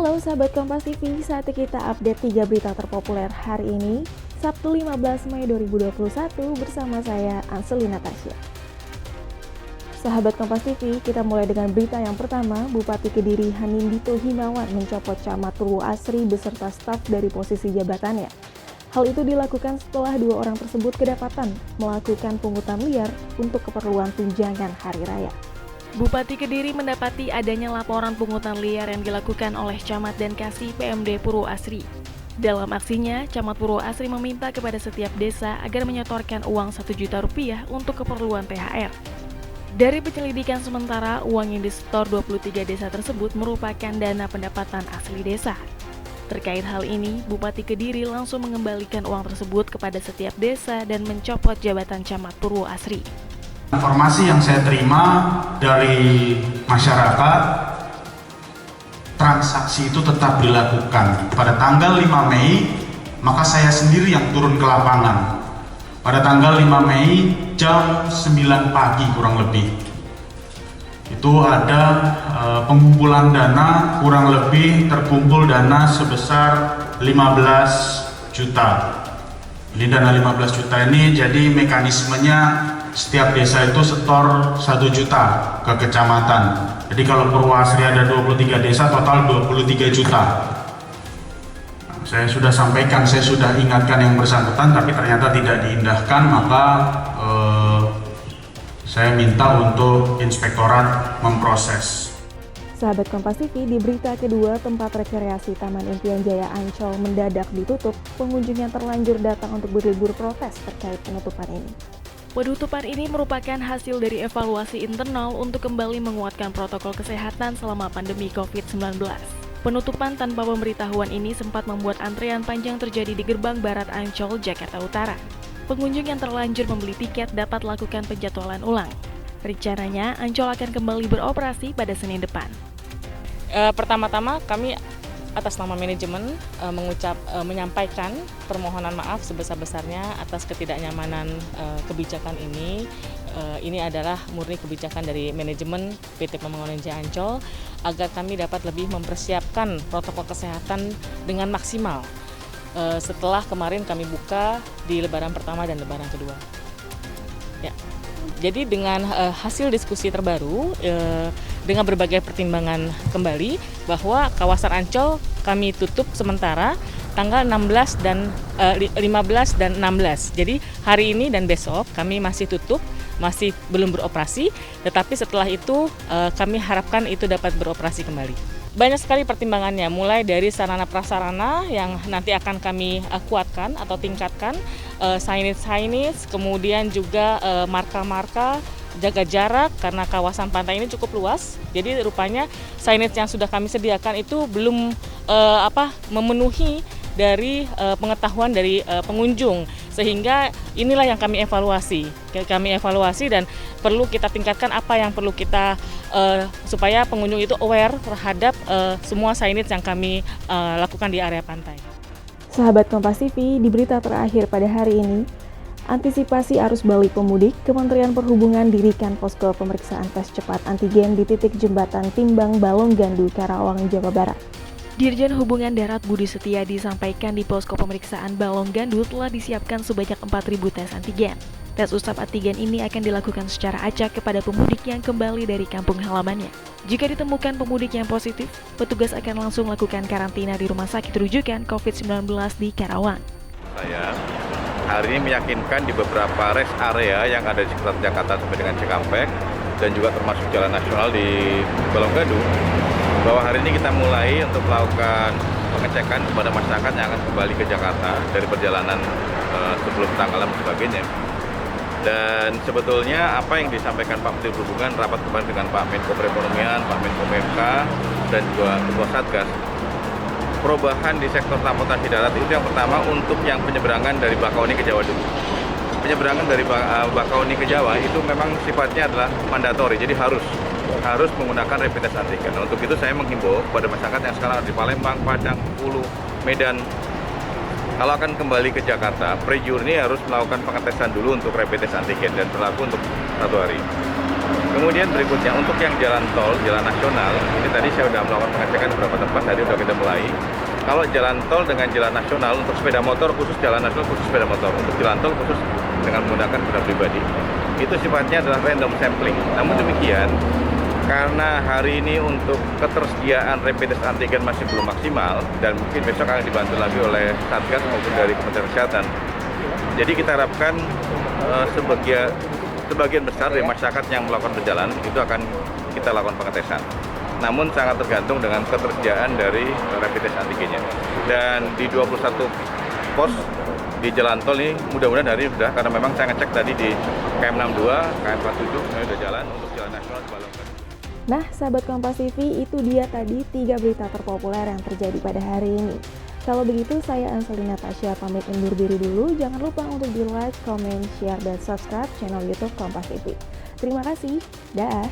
Halo sahabat Kompas TV, saatnya kita update 3 berita terpopuler hari ini, Sabtu 15 Mei 2021 bersama saya, Anselina Tasya. Sahabat Kompas TV, kita mulai dengan berita yang pertama, Bupati Kediri Hanindito Himawan mencopot Camat Purwoasri beserta staf dari posisi jabatannya. Hal itu dilakukan setelah 2 orang tersebut kedapatan melakukan pungutan liar untuk keperluan tunjangan hari raya. Bupati Kediri mendapati adanya laporan pungutan liar yang dilakukan oleh Camat dan Kasih PMD Purwoasri. Dalam aksinya, Camat Purwoasri meminta kepada setiap desa agar menyetorkan uang Rp1 juta untuk keperluan THR. Dari penyelidikan sementara, uang yang disetor 23 desa tersebut merupakan dana pendapatan asli desa. Terkait hal ini, Bupati Kediri langsung mengembalikan uang tersebut kepada setiap desa dan mencopot jabatan Camat Purwoasri. Informasi yang saya terima dari masyarakat, transaksi itu tetap dilakukan. Pada tanggal 5 Mei, maka saya sendiri yang turun ke lapangan. Pada tanggal 5 Mei, jam 9 pagi kurang lebih. Itu ada pengumpulan dana, kurang lebih terkumpul dana sebesar 15 juta. Ini dana 15 juta ini jadi mekanismenya setiap desa itu setor 1 juta ke kecamatan. Jadi kalau Purwoasri ada 23 desa, total 23 juta. Saya sudah sampaikan, saya sudah ingatkan yang bersangkutan, tapi ternyata tidak diindahkan, maka saya minta untuk inspektorat memproses. Sahabat Kompas TV, di berita kedua, tempat rekreasi Taman Impian Jaya Ancol mendadak ditutup. Pengunjung yang terlanjur datang untuk berlibur protes terkait penutupan ini. Penutupan ini merupakan hasil dari evaluasi internal untuk kembali menguatkan protokol kesehatan selama pandemi COVID-19. Penutupan tanpa pemberitahuan ini sempat membuat antrean panjang terjadi di gerbang Barat Ancol, Jakarta Utara. Pengunjung yang terlanjur membeli tiket dapat lakukan penjadwalan ulang. Rencananya, Ancol akan kembali beroperasi pada Senin depan. Pertama-tama kami atas nama manajemen menyampaikan permohonan maaf sebesar-besarnya atas ketidaknyamanan kebijakan ini. Ini adalah murni kebijakan dari manajemen PT Pembangunan Jaya Ancol agar kami dapat lebih mempersiapkan protokol kesehatan dengan maksimal setelah kemarin kami buka di Lebaran pertama dan Lebaran kedua. Ya. Jadi dengan hasil diskusi terbaru, dengan berbagai pertimbangan kembali bahwa kawasan Ancol kami tutup sementara tanggal 15 dan 16. Jadi hari ini dan besok kami masih tutup, masih belum beroperasi, tetapi setelah itu kami harapkan itu dapat beroperasi kembali. Banyak sekali pertimbangannya, mulai dari sarana prasarana yang nanti akan kami kuatkan atau tingkatkan, signage, kemudian juga marka-marka, jaga jarak karena kawasan pantai ini cukup luas. Jadi rupanya signage yang sudah kami sediakan itu belum memenuhi dari pengetahuan dari pengunjung, sehingga inilah yang kami evaluasi. Dan perlu kita tingkatkan apa yang perlu kita supaya pengunjung itu aware terhadap semua signage yang kami lakukan di area pantai. Sahabat Kompas TV, di berita terakhir pada hari ini, antisipasi arus balik pemudik, Kementerian Perhubungan dirikan posko pemeriksaan tes cepat antigen di titik jembatan Timbang Balonggandu, Karawang, Jawa Barat. Dirjen Hubungan Darat Budi Setiadi disampaikan di posko pemeriksaan Balonggandu telah disiapkan sebanyak 4.000 tes antigen. Tes usap antigen ini akan dilakukan secara acak kepada pemudik yang kembali dari kampung halamannya. Jika ditemukan pemudik yang positif, petugas akan langsung melakukan karantina di rumah sakit rujukan COVID-19 di Karawang. Saya hari ini meyakinkan di beberapa rest area yang ada di sekitar Jakarta sampai dengan Cikampek dan juga termasuk jalan nasional di Balonggandu, bahwa hari ini kita mulai untuk melakukan pengecekan kepada masyarakat yang akan kembali ke Jakarta dari perjalanan sebelum tanggal dan sebagainya. Dan sebetulnya apa yang disampaikan Pak Menteri Perhubungan rapat kemarin dengan Pak Menko Perekonomian, Pak Menko PMK, dan juga Ketua Satgas, perubahan di sektor transportasi darat itu yang pertama untuk yang penyeberangan dari Bakauheni ke Jawa dulu. Penyeberangan dari Bakauheni ke Jawa itu memang sifatnya adalah mandatori, jadi harus menggunakan rapid test antigen. Nah, untuk itu saya menghimbau kepada masyarakat yang sekarang ada di Palembang, Padang, Bengkulu, Medan, kalau akan kembali ke Jakarta, pre-journey harus melakukan pengetesan dulu untuk rapid test antigen dan berlaku untuk 1 hari. Kemudian berikutnya untuk yang jalan tol, jalan nasional, ini tadi saya sudah melakukan pengecekan di beberapa tempat, tadi sudah kita mulai. Kalau jalan tol dengan jalan nasional, untuk sepeda motor khusus jalan nasional khusus sepeda motor, untuk jalan tol khusus dengan menggunakan kendaraan pribadi, itu sifatnya adalah random sampling. Namun demikian, karena hari ini untuk ketersediaan rapid test antigen masih belum maksimal, dan mungkin besok akan dibantu lagi oleh Satgas maupun dari Kementerian Kesehatan. Jadi kita harapkan sebagian besar dari masyarakat yang melakukan perjalanan itu akan kita lakukan pengetesan. Namun sangat tergantung dengan ketersediaan dari rapid test antigennya. Dan di 21 pos di jalan tol ini mudah-mudahan hari ini sudah, karena memang saya ngecek tadi di KM 62, KM 47 semuanya sudah jalan untuk jalan nasional di Balongan. Nah, sahabat Kompas TV, itu dia tadi 3 berita terpopuler yang terjadi pada hari ini. Kalau begitu, saya Anselina Tasya pamit undur diri dulu. Jangan lupa untuk di-like, comment, share, dan subscribe channel YouTube Kompas TV. Terima kasih. Dah.